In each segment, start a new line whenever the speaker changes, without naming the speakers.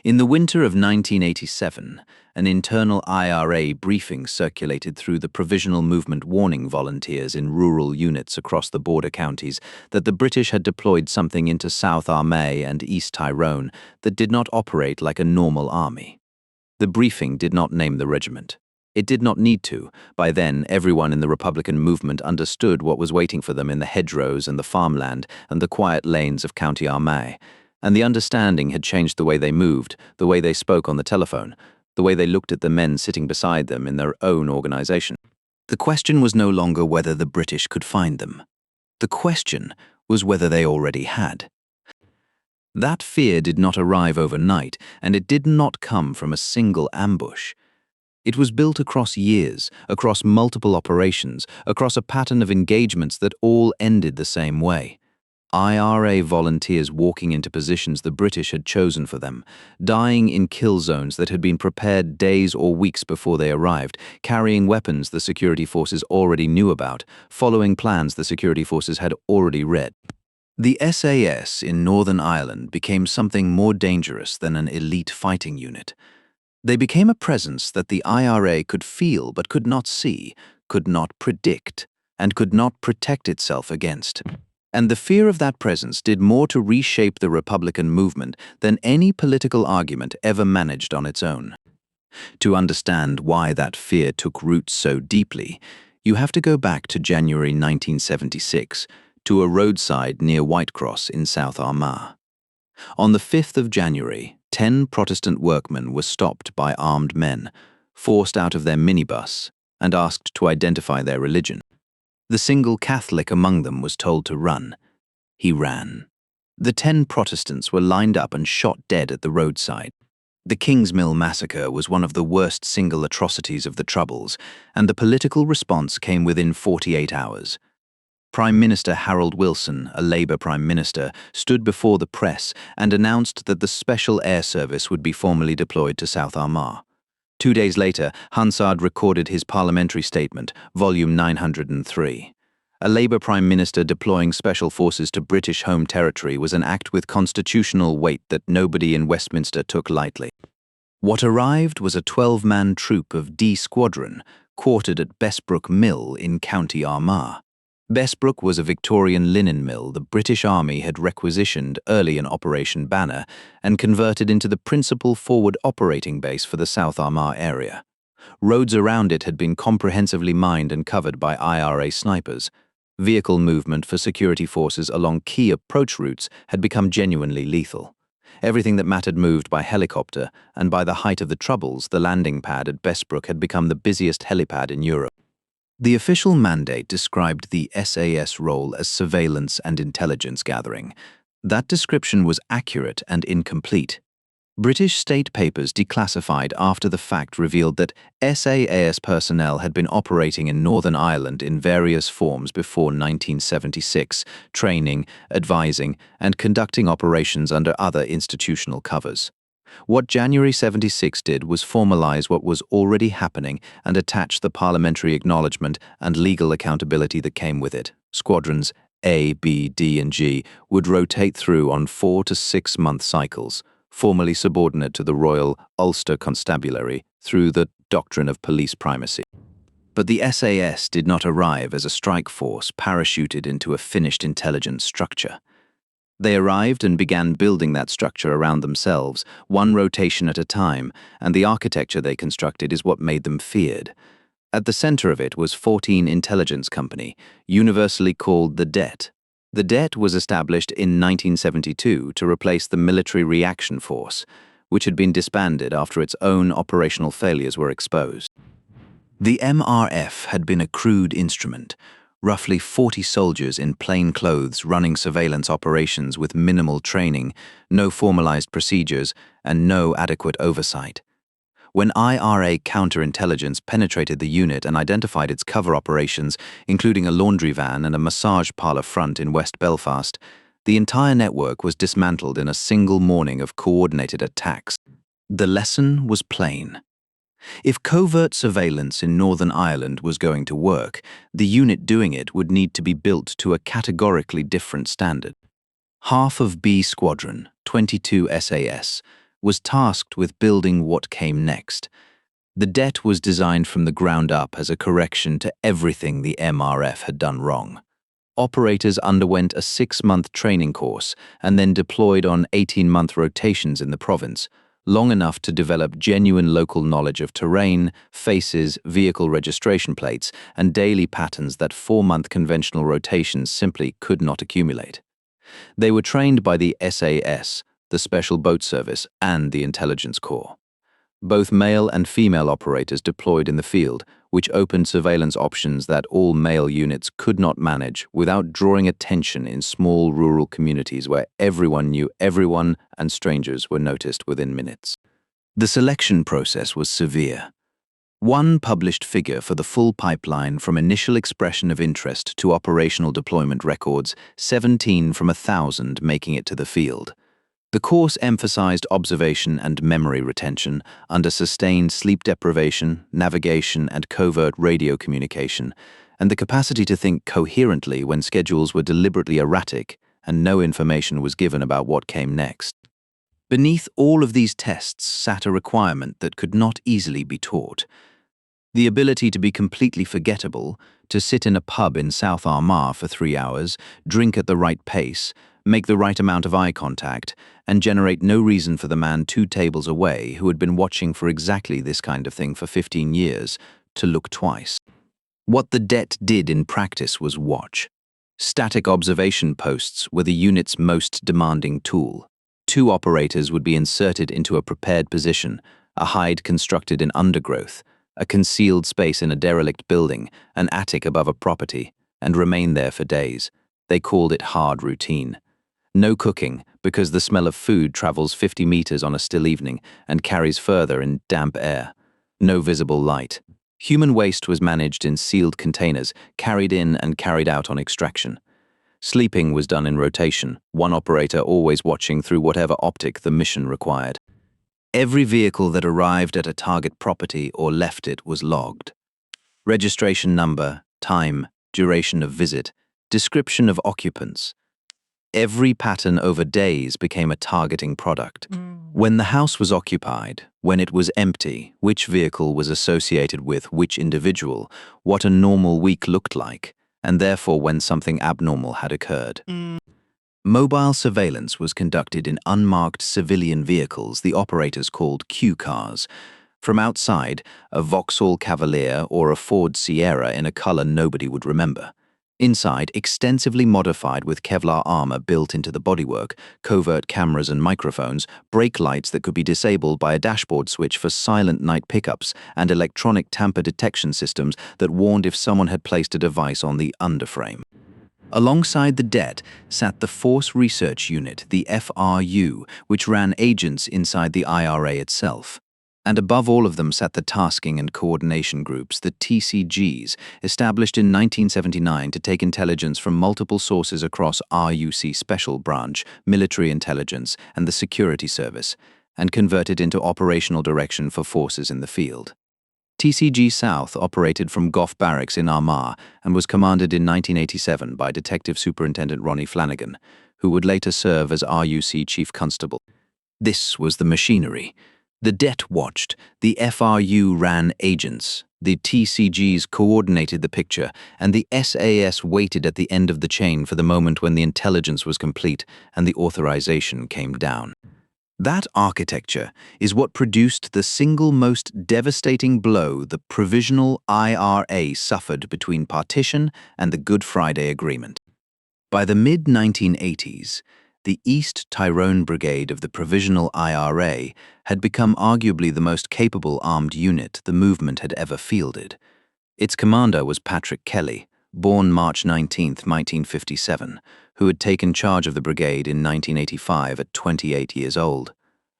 In the winter of 1987, an internal IRA briefing circulated through the Provisional Movement warning volunteers in rural units across the border counties that the British had deployed something into South Armagh and East Tyrone that did not operate like a normal army. The briefing did not name the regiment. It did not need to. By then, everyone in the Republican movement understood what was waiting for them in the hedgerows and the farmland and the quiet lanes of County Armagh. And the understanding had changed the way they moved, the way they spoke on the telephone, the way they looked at the men sitting beside them in their own organization. The question was no longer whether the British could find them. The question was whether they already had. That fear did not arrive overnight, and it did not come from a single ambush. It was built across years, across multiple operations, across a pattern of engagements that all ended the same way. IRA volunteers walking into positions the British had chosen for them, dying in kill zones that had been prepared days or weeks before they arrived, carrying weapons the security forces already knew about, following plans the security forces had already read. The SAS in Northern Ireland became something more dangerous than an elite fighting unit. They became a presence that the IRA could feel but could not see, could not predict, and could not protect itself against. And the fear of that presence did more to reshape the Republican movement than any political argument ever managed on its own. To understand why that fear took root so deeply, you have to go back to January 1976, to a roadside near Whitecross in South Armagh. On the 5th of January, 10 Protestant workmen were stopped by armed men, forced out of their minibus, and asked to identify their religion. The single Catholic among them was told to run. He ran. The 10 Protestants were lined up and shot dead at the roadside. The Kingsmill massacre was one of the worst single atrocities of the Troubles, and the political response came within 48 hours. Prime Minister Harold Wilson, a Labour Prime Minister, stood before the press and announced that the Special Air Service would be formally deployed to South Armagh. 2 days later, Hansard recorded his parliamentary statement, volume 903. A Labour Prime Minister deploying special forces to British home territory was an act with constitutional weight that nobody in Westminster took lightly. What arrived was a 12-man troop of D Squadron, quartered at Bessbrook Mill in County Armagh. Bessbrook was a Victorian linen mill the British Army had requisitioned early in Operation Banner and converted into the principal forward operating base for the South Armagh area. Roads around it had been comprehensively mined and covered by IRA snipers. Vehicle movement for security forces along key approach routes had become genuinely lethal. Everything that mattered moved by helicopter, and by the height of the Troubles, the landing pad at Bessbrook had become the busiest helipad in Europe. The official mandate described the SAS role as surveillance and intelligence gathering. That description was accurate and incomplete. British state papers declassified after the fact revealed that SAS personnel had been operating in Northern Ireland in various forms before 1976, training, advising, and conducting operations under other institutional covers. What January 76 did was formalize what was already happening and attach the parliamentary acknowledgement and legal accountability that came with it. Squadrons A, B, D, and G would rotate through on 4 to 6 month cycles, formally subordinate to the Royal Ulster Constabulary through the doctrine of police primacy. But the SAS did not arrive as a strike force parachuted into a finished intelligence structure. They arrived and began building that structure around themselves, one rotation at a time, and the architecture they constructed is what made them feared. At the center of it was 14 Intelligence Company, universally called the Det. The Det was established in 1972 to replace the Military Reaction Force, which had been disbanded after its own operational failures were exposed. The MRF had been a crude instrument, roughly 40 soldiers in plain clothes running surveillance operations with minimal training, no formalized procedures, and no adequate oversight. When IRA counterintelligence penetrated the unit and identified its cover operations, including a laundry van and a massage parlor front in West Belfast, the entire network was dismantled in a single morning of coordinated attacks. The lesson was plain. If covert surveillance in Northern Ireland was going to work, the unit doing it would need to be built to a categorically different standard. Half of B Squadron, 22 SAS, was tasked with building what came next. The det was designed from the ground up as a correction to everything the MRF had done wrong. Operators underwent a 6-month training course and then deployed on 18-month rotations in the province, long enough to develop genuine local knowledge of terrain, faces, vehicle registration plates, and daily patterns that 4-month conventional rotations simply could not accumulate. They were trained by the SAS, the Special Boat Service, and the Intelligence Corps. Both male and female operators deployed in the field, which opened surveillance options that all male units could not manage without drawing attention in small rural communities where everyone knew everyone and strangers were noticed within minutes. The selection process was severe. One published figure for the full pipeline from initial expression of interest to operational deployment records, 17 from 1,000 making it to the field. The course emphasized observation and memory retention under sustained sleep deprivation, navigation, and covert radio communication, and the capacity to think coherently when schedules were deliberately erratic and no information was given about what came next. Beneath all of these tests sat a requirement that could not easily be taught: the ability to be completely forgettable, to sit in a pub in South Armagh for 3 hours, drink at the right pace, make the right amount of eye contact, and generate no reason for the man 2 tables away who had been watching for exactly this kind of thing for 15 years to look twice. What the det did in practice was watch. Static observation posts were the unit's most demanding tool. 2 operators would be inserted into a prepared position, a hide constructed in undergrowth, a concealed space in a derelict building, an attic above a property, and remain there for days. They called it hard routine. No cooking, because the smell of food travels 50 meters on a still evening and carries further in damp air. No visible light. Human waste was managed in sealed containers, carried in and carried out on extraction. Sleeping was done in rotation, one operator always watching through whatever optic the mission required. Every vehicle that arrived at a target property or left it was logged. Registration number, time, duration of visit, description of occupants. Every pattern over days became a targeting product. When the house was occupied, when it was empty, which vehicle was associated with which individual, what a normal week looked like, and therefore when something abnormal had occurred. Mobile surveillance was conducted in unmarked civilian vehicles the operators called Q cars. From outside, a Vauxhall Cavalier or a Ford Sierra in a color nobody would remember. Inside, extensively modified with Kevlar armor built into the bodywork, covert cameras and microphones, brake lights that could be disabled by a dashboard switch for silent night pickups, and electronic tamper detection systems that warned if someone had placed a device on the underframe. Alongside the det sat the Force Research Unit, the FRU, which ran agents inside the IRA itself. And above all of them sat the Tasking and Coordination Groups, the TCGs, established in 1979 to take intelligence from multiple sources across RUC Special Branch, Military Intelligence, and the Security Service, and convert it into operational direction for forces in the field. TCG South operated from Gough Barracks in Armagh and was commanded in 1987 by Detective Superintendent Ronnie Flanagan, who would later serve as RUC Chief Constable. This was the machinery. The det watched, the FRU ran agents, the TCGs coordinated the picture, and the SAS waited at the end of the chain for the moment when the intelligence was complete and the authorization came down. That architecture is what produced the single most devastating blow the Provisional IRA suffered between partition and the Good Friday Agreement. By the mid-1980s, the East Tyrone Brigade of the Provisional IRA had become arguably the most capable armed unit the movement had ever fielded. Its commander was Patrick Kelly, born March 19, 1957, who had taken charge of the brigade in 1985 at 28 years old.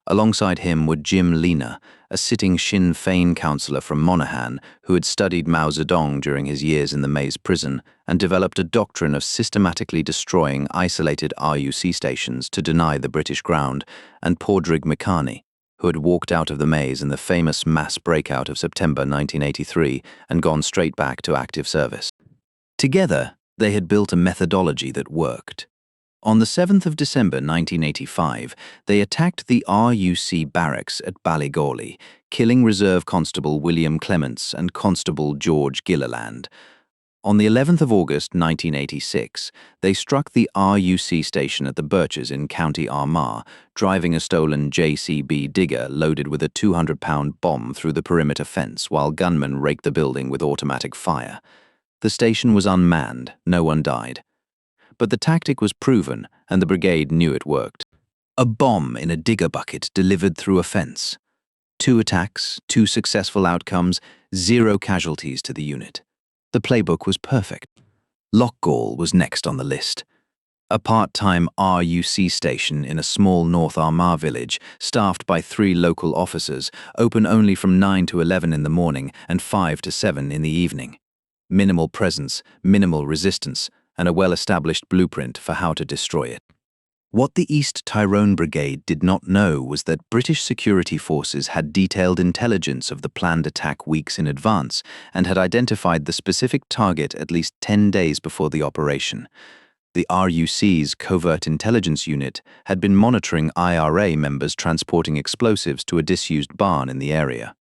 Alongside him were Jim Lena, a sitting Sinn Féin councillor from Monaghan who had studied Mao Zedong during his years in the Maze prison and developed a doctrine of systematically destroying isolated RUC stations to deny the British ground, and Padraig McCartney, who had walked out of the Maze in the famous mass breakout of September 1983 and gone straight back to active service. Together, they had built a methodology that worked. On the 7th of December 1985, they attacked the RUC barracks at Ballygawley, killing Reserve Constable William Clements and Constable George Gilliland. On the 11th of August 1986, they struck the RUC station at the Birches in County Armagh, driving a stolen JCB digger loaded with a 200-pound bomb through the perimeter fence while gunmen raked the building with automatic fire. The station was unmanned, no one died. But the tactic was proven, and the brigade knew it worked. A bomb in a digger bucket delivered through a fence. 2 attacks, 2 successful outcomes, 0 casualties to the unit. The playbook was perfect. Loughgall was next on the list. A part-time RUC station in a small North Armagh village, staffed by 3 local officers, open only from 9 to 11 in the morning and 5 to 7 in the evening. Minimal presence, minimal resistance, and a well-established blueprint for how to destroy it. What the East Tyrone Brigade did not know was that British security forces had detailed intelligence of the planned attack weeks in advance and had identified the specific target at least 10 days before the operation. The RUC's covert intelligence unit had been monitoring IRA members transporting explosives to a disused barn in the area.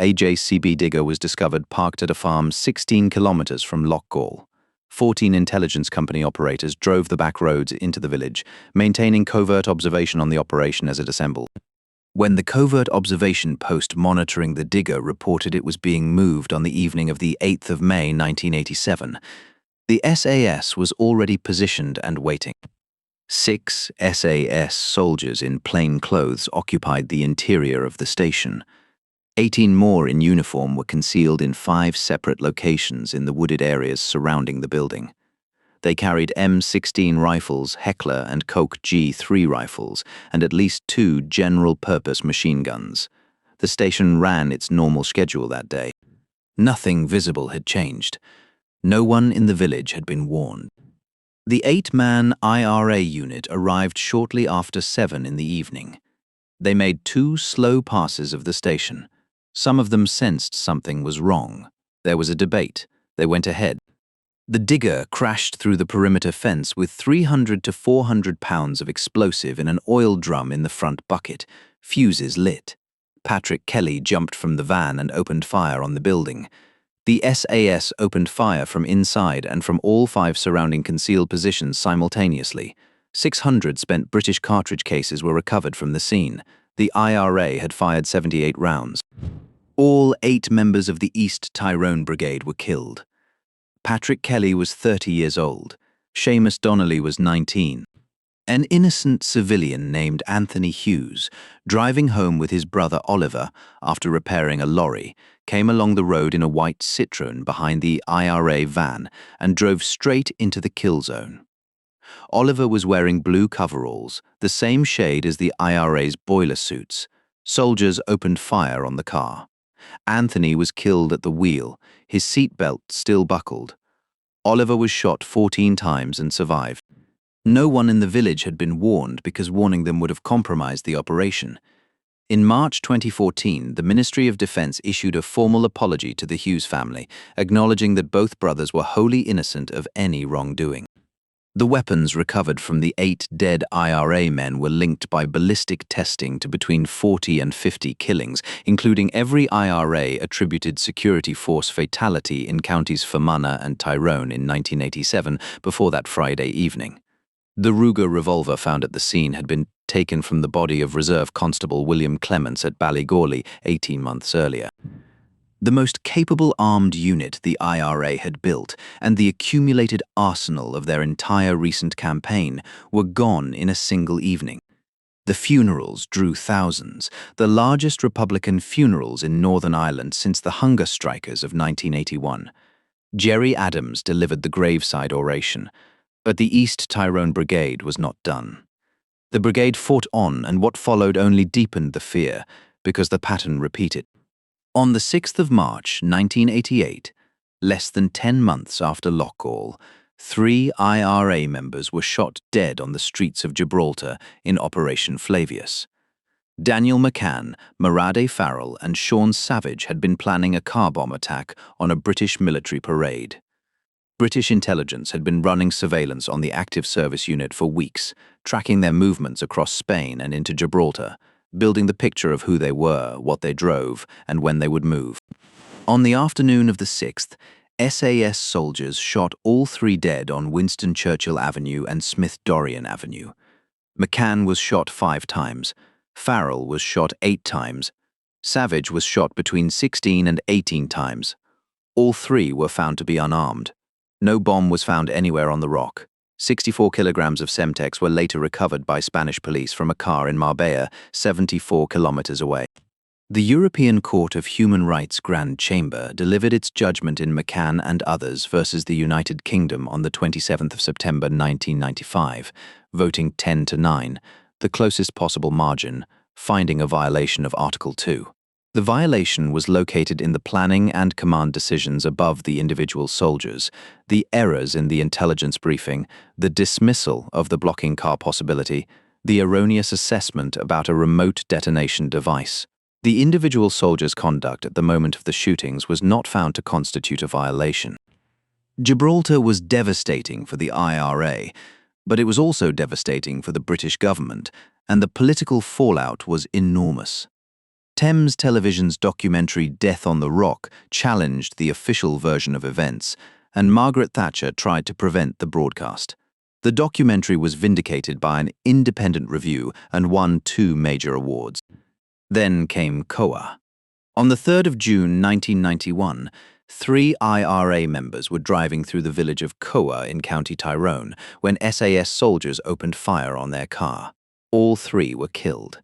A JCB digger was discovered parked at a farm 16 kilometers from Loughgall. 14 intelligence company operators drove the back roads into the village, maintaining covert observation on the operation as it assembled. When the covert observation post monitoring the digger reported it was being moved on the evening of the 8th of May 1987, the SAS was already positioned and waiting. 6 SAS soldiers in plain clothes occupied the interior of the station. 18 more in uniform were concealed in 5 separate locations in the wooded areas surrounding the building. They carried M16 rifles, Heckler and Coagh G3 rifles, and at least 2 general-purpose machine guns. The station ran its normal schedule that day. Nothing visible had changed. No one in the village had been warned. The 8-man IRA unit arrived shortly after 7 in the evening. They made 2 slow passes of the station. Some of them sensed something was wrong. There was a debate. They went ahead. The digger crashed through the perimeter fence with 300 to 400 pounds of explosive in an oil drum in the front bucket. Fuses lit. Patrick Kelly jumped from the van and opened fire on the building. The SAS opened fire from inside and from all 5 surrounding concealed positions simultaneously. 600 spent British cartridge cases were recovered from the scene. The IRA had fired 78 rounds. All 8 members of the East Tyrone Brigade were killed. Patrick Kelly was 30 years old. Seamus Donnelly was 19. An innocent civilian named Anthony Hughes, driving home with his brother Oliver after repairing a lorry, came along the road in a white Citroen behind the IRA van and drove straight into the kill zone. Oliver was wearing blue coveralls, the same shade as the IRA's boiler suits. Soldiers opened fire on the car. Anthony was killed at the wheel, his seatbelt still buckled. Oliver was shot 14 times and survived. No one in the village had been warned because warning them would have compromised the operation. In March 2014, the Ministry of Defence issued a formal apology to the Hughes family, acknowledging that both brothers were wholly innocent of any wrongdoing. The weapons recovered from the 8 dead IRA men were linked by ballistic testing to between 40 and 50 killings, including every IRA attributed security force fatality in counties Fermanagh and Tyrone in 1987 before that Friday evening. The Ruger revolver found at the scene had been taken from the body of Reserve Constable William Clements at Ballygawley 18 months earlier. The most capable armed unit the IRA had built and the accumulated arsenal of their entire recent campaign were gone in a single evening. The funerals drew thousands, the largest Republican funerals in Northern Ireland since the hunger strikers of 1981. Jerry Adams delivered the graveside oration, but the East Tyrone Brigade was not done. The brigade fought on, and what followed only deepened the fear, because the pattern repeated. On the 6th of March, 1988, less than 10 months after Loughgall, 3 IRA members were shot dead on the streets of Gibraltar in Operation Flavius. Daniel McCann, Morade Farrell, and Sean Savage had been planning a car bomb attack on a British military parade. British intelligence had been running surveillance on the active service unit for weeks, tracking their movements across Spain and into Gibraltar, building the picture of who they were, what they drove, and when they would move. On the afternoon of the 6th, SAS soldiers shot all three dead on Winston Churchill Avenue and Smith Dorrien Avenue. McCann was shot 5 times. Farrell was shot 8 times. Savage was shot between 16 and 18 times. All three were found to be unarmed. No bomb was found anywhere on the rock. 64 kilograms of Semtex were later recovered by Spanish police from a car in Marbella, 74 kilometers away. The European Court of Human Rights Grand Chamber delivered its judgment in McCann and others versus the United Kingdom on the 27th of September 1995, voting 10-9, the closest possible margin, finding a violation of Article 2. The violation was located in the planning and command decisions above the individual soldiers, the errors in the intelligence briefing, the dismissal of the blocking car possibility, the erroneous assessment about a remote detonation device. The individual soldiers' conduct at the moment of the shootings was not found to constitute a violation. Gibraltar was devastating for the IRA, but it was also devastating for the British government, and the political fallout was enormous. Thames Television's documentary Death on the Rock challenged the official version of events, and Margaret Thatcher tried to prevent the broadcast. The documentary was vindicated by an independent review and won 2 major awards. Then came Coagh. On the 3rd of June 1991, 3 IRA members were driving through the village of Coagh in County Tyrone when SAS soldiers opened fire on their car. All 3 were killed.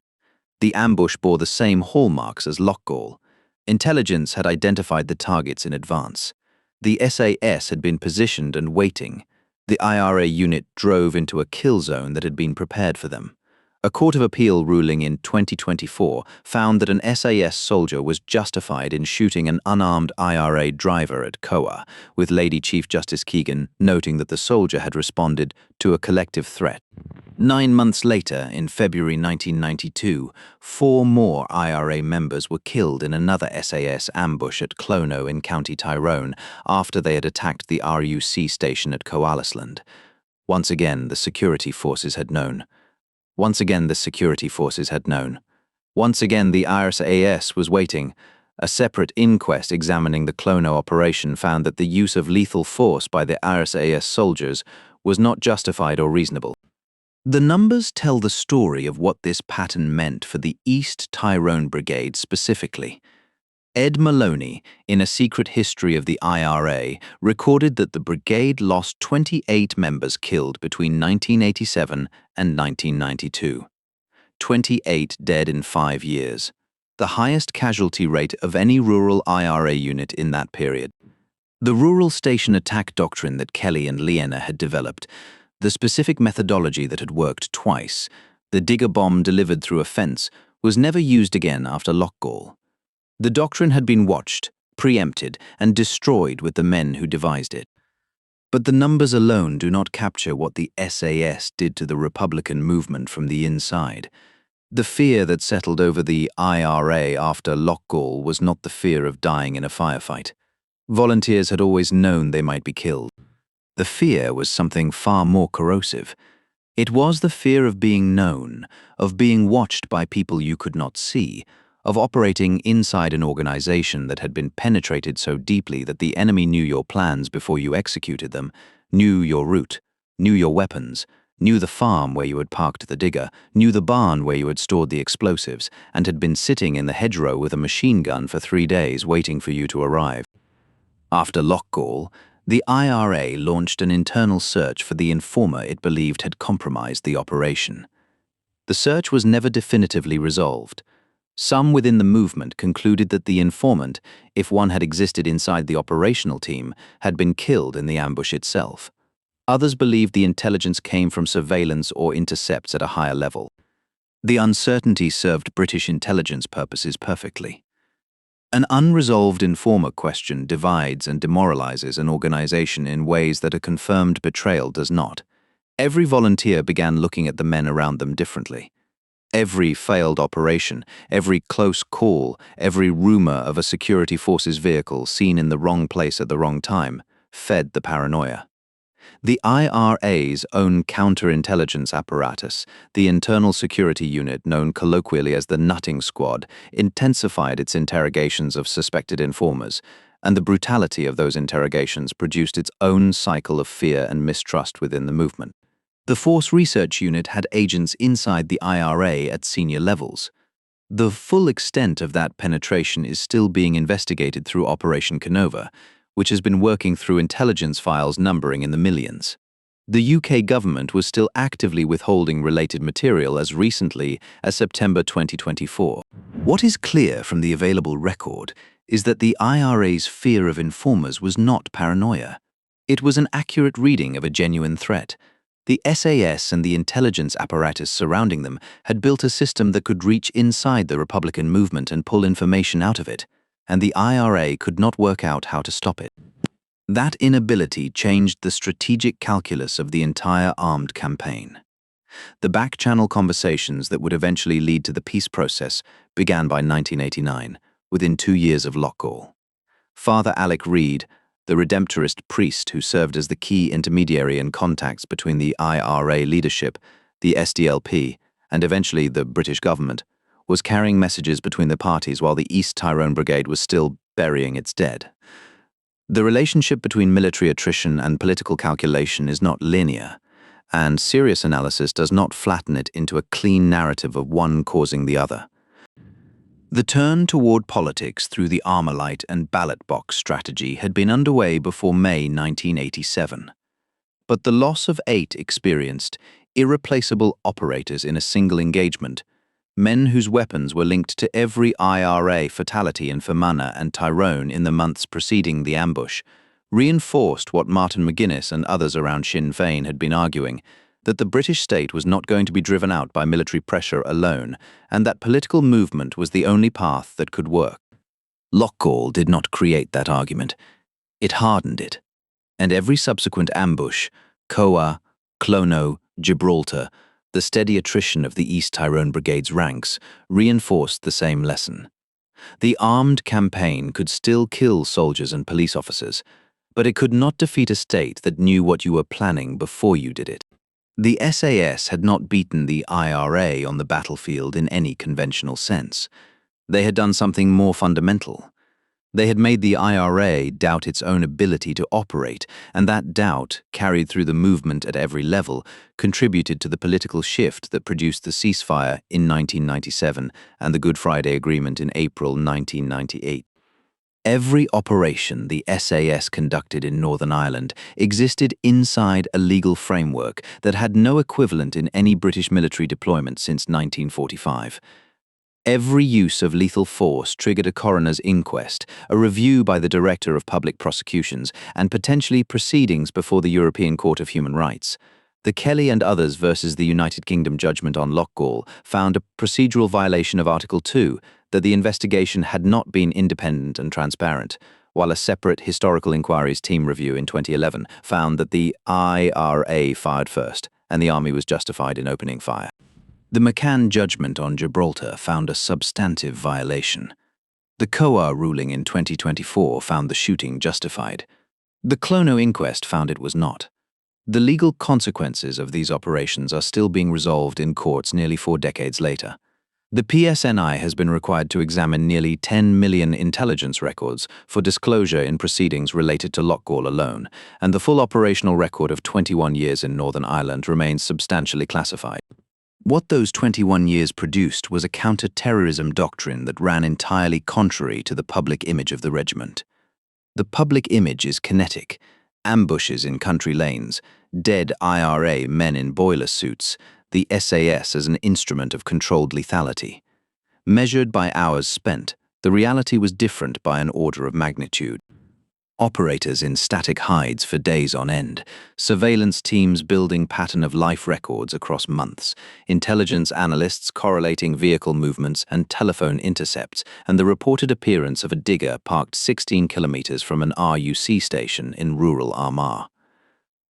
The ambush bore the same hallmarks as Loughgall. Intelligence had identified the targets in advance. The SAS had been positioned and waiting. The IRA unit drove into a kill zone that had been prepared for them. A Court of Appeal ruling in 2024 found that an SAS soldier was justified in shooting an unarmed IRA driver at Coagh, with Lady Chief Justice Keegan noting that the soldier had responded to a collective threat. 9 months later, in February 1992, 4 more IRA members were killed in another SAS ambush at Clono in County Tyrone after they had attacked the RUC station at Coalisland. Once again, the security forces had known. Once again, the security forces had known. Once again, the SAS was waiting. A separate inquest examining the Clono operation found that the use of lethal force by the SAS soldiers was not justified or reasonable. The numbers tell the story of what this pattern meant for the East Tyrone Brigade specifically. Ed Maloney, in A Secret History of the IRA, recorded that the brigade lost 28 members killed between 1987 and 1992. 28 dead in 5 years, the highest casualty rate of any rural IRA unit in that period. The rural station attack doctrine that Kelly and Leena had developed, the specific methodology that had worked twice, the digger bomb delivered through a fence, was never used again after Loughgall. The doctrine had been watched, preempted, and destroyed with the men who devised it. But the numbers alone do not capture what the SAS did to the Republican movement from the inside. The fear that settled over the IRA after Loughgall was not the fear of dying in a firefight. Volunteers had always known they might be killed. The fear was something far more corrosive. It was the fear of being known, of being watched by people you could not see, of operating inside an organization that had been penetrated so deeply that the enemy knew your plans before you executed them, knew your route, knew your weapons, knew the farm where you had parked the digger, knew the barn where you had stored the explosives, and had been sitting in the hedgerow with a machine gun for 3 days waiting for you to arrive. After Loughgall, the IRA launched an internal search for the informer it believed had compromised the operation. The search was never definitively resolved. Some within the movement concluded that the informant, if one had existed inside the operational team, had been killed in the ambush itself. Others believed the intelligence came from surveillance or intercepts at a higher level. The uncertainty served British intelligence purposes perfectly. An unresolved informer question divides and demoralizes an organization in ways that a confirmed betrayal does not. Every volunteer began looking at the men around them differently. Every failed operation, every close call, every rumor of a security forces vehicle seen in the wrong place at the wrong time fed the paranoia. The IRA's own counterintelligence apparatus, the internal security unit known colloquially as the Nutting Squad, intensified its interrogations of suspected informers, and the brutality of those interrogations produced its own cycle of fear and mistrust within the movement. The Force Research Unit had agents inside the IRA at senior levels. The full extent of that penetration is still being investigated through Operation Canova, which has been working through intelligence files numbering in the millions. The UK government was still actively withholding related material as recently as September 2024. What is clear from the available record is that the IRA's fear of informers was not paranoia. It was an accurate reading of a genuine threat. The SAS and the intelligence apparatus surrounding them had built a system that could reach inside the Republican movement and pull information out of it, and the IRA could not work out how to stop it. That inability changed the strategic calculus of the entire armed campaign. The back-channel conversations that would eventually lead to the peace process began by 1989, within 2 years of Loughgall. Father Alec Reid, the Redemptorist priest who served as the key intermediary and contacts between the IRA leadership, the SDLP, and eventually the British government, was carrying messages between the parties while the East Tyrone Brigade was still burying its dead. The relationship between military attrition and political calculation is not linear, and serious analysis does not flatten it into a clean narrative of one causing the other. The turn toward politics through the Armalite and ballot box strategy had been underway before May 1987. But the loss of 8 experienced, irreplaceable operators in a single engagement, men whose weapons were linked to every IRA fatality in Fermanagh and Tyrone in the months preceding the ambush, reinforced what Martin McGuinness and others around Sinn Féin had been arguing, that the British state was not going to be driven out by military pressure alone, and that political movement was the only path that could work. Loughgall did not create that argument. It hardened it. And every subsequent ambush, Coagh, Clono, Gibraltar, the steady attrition of the East Tyrone Brigade's ranks reinforced the same lesson. The armed campaign could still kill soldiers and police officers, but it could not defeat a state that knew what you were planning before you did it. The SAS had not beaten the IRA on the battlefield in any conventional sense. They had done something more fundamental. They had made the IRA doubt its own ability to operate, and that doubt, carried through the movement at every level, contributed to the political shift that produced the ceasefire in 1997 and the Good Friday Agreement in April 1998. Every operation the SAS conducted in Northern Ireland existed inside a legal framework that had no equivalent in any British military deployment since 1945. Every use of lethal force triggered a coroner's inquest, a review by the Director of Public Prosecutions, and potentially proceedings before the European Court of Human Rights. The Kelly and others versus the United Kingdom judgment on Loughgall found a procedural violation of Article 2, that the investigation had not been independent and transparent, while a separate historical inquiries team review in 2011 found that the IRA fired first, and the army was justified in opening fire. The McCann judgment on Gibraltar found a substantive violation. The Coagh ruling in 2024 found the shooting justified. The Clono inquest found it was not. The legal consequences of these operations are still being resolved in courts nearly 4 decades later. The PSNI has been required to examine nearly 10 million intelligence records for disclosure in proceedings related to Loughgall alone, and the full operational record of 21 years in Northern Ireland remains substantially classified. What those 21 years produced was a counter-terrorism doctrine that ran entirely contrary to the public image of the regiment. The public image is kinetic: ambushes in country lanes, dead IRA men in boiler suits, the SAS as an instrument of controlled lethality. Measured by hours spent, the reality was different by an order of magnitude. Operators in static hides for days on end, surveillance teams building pattern of life records across months, intelligence analysts correlating vehicle movements and telephone intercepts, and the reported appearance of a digger parked 16 kilometers from an RUC station in rural Armagh.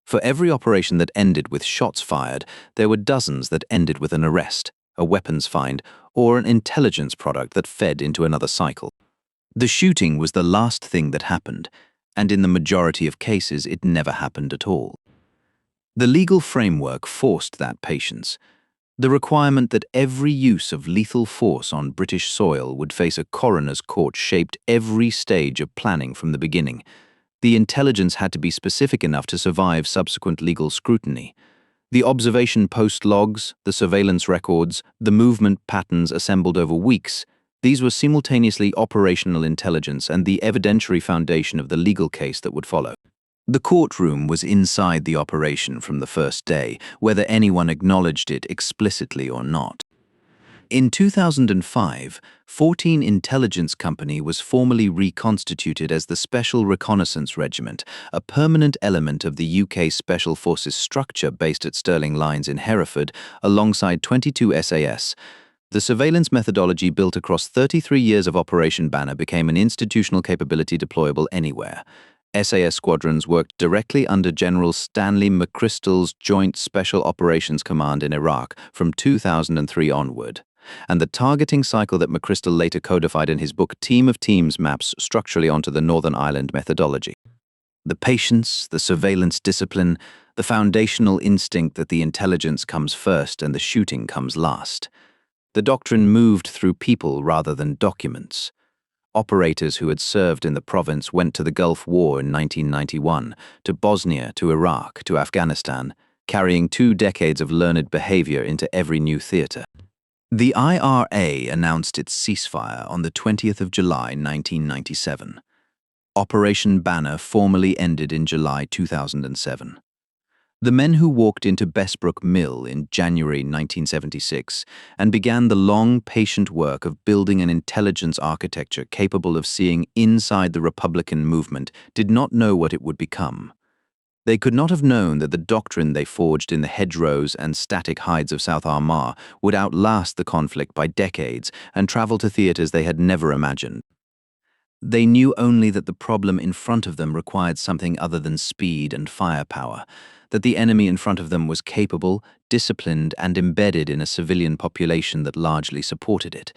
For every operation that ended with shots fired, there were dozens that ended with an arrest, a weapons find, or an intelligence product that fed into another cycle. The shooting was the last thing that happened, and in the majority of cases it never happened at all. The legal framework forced that patience. The requirement that every use of lethal force on British soil would face a coroner's court shaped every stage of planning from the beginning. The intelligence had to be specific enough to survive subsequent legal scrutiny. The observation post logs, the surveillance records, the movement patterns assembled over weeks, these were simultaneously operational intelligence and the evidentiary foundation of the legal case that would follow. The courtroom was inside the operation from the first day, whether anyone acknowledged it explicitly or not. In 2005, 14 Intelligence Company was formally reconstituted as the Special Reconnaissance Regiment, a permanent element of the UK Special Forces structure based at Stirling Lines in Hereford, alongside 22 SAS. The surveillance methodology built across 33 years of Operation Banner became an institutional capability deployable anywhere. SAS squadrons worked directly under General Stanley McChrystal's Joint Special Operations Command in Iraq from 2003 onward, and the targeting cycle that McChrystal later codified in his book Team of Teams maps structurally onto the Northern Ireland methodology. The patience, the surveillance discipline, the foundational instinct that the intelligence comes first and the shooting comes last. The doctrine moved through people rather than documents. Operators who had served in the province went to the Gulf War in 1991, to Bosnia, to Iraq, to Afghanistan, carrying 2 decades of learned behavior into every new theater. The IRA announced its ceasefire on the 20th of July 1997. Operation Banner formally ended in July 2007. The men who walked into Bessbrook Mill in January 1976 and began the long, patient work of building an intelligence architecture capable of seeing inside the Republican movement did not know what it would become. They could not have known that the doctrine they forged in the hedgerows and static hides of South Armagh would outlast the conflict by decades and travel to theatres they had never imagined. They knew only that the problem in front of them required something other than speed and firepower, that the enemy in front of them was capable, disciplined, and embedded in a civilian population that largely supported it,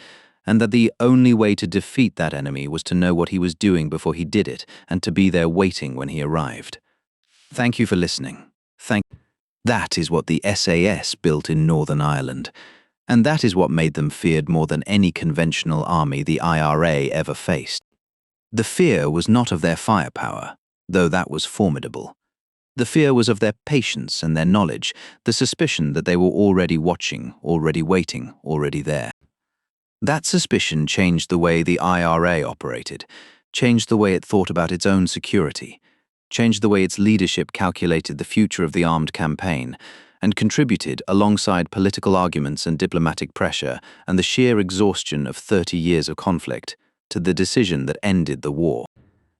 and that the only way to defeat that enemy was to know what he was doing before he did it, and to be there waiting when he arrived. Thank you for listening. That is what the SAS built in Northern Ireland, and that is what made them feared more than any conventional army the IRA ever faced. The fear was not of their firepower, though that was formidable. The fear was of their patience and their knowledge, the suspicion that they were already watching, already waiting, already there. That suspicion changed the way the IRA operated, changed the way it thought about its own security, changed the way its leadership calculated the future of the armed campaign, and contributed, alongside political arguments and diplomatic pressure and the sheer exhaustion of 30 years of conflict, to the decision that ended the war.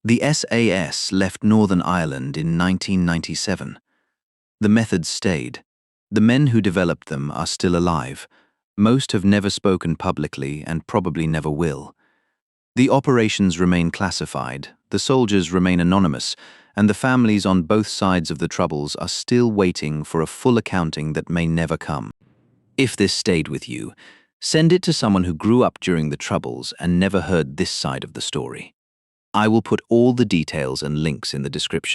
The SAS left Northern Ireland in 1997. The methods stayed. The men who developed them are still alive. Most have never spoken publicly and probably never will. The operations remain classified, the soldiers remain anonymous, and the families on both sides of the Troubles are still waiting for a full accounting that may never come. If this stayed with you, send it to someone who grew up during the Troubles and never heard this side of the story. I will put all the details and links in the description.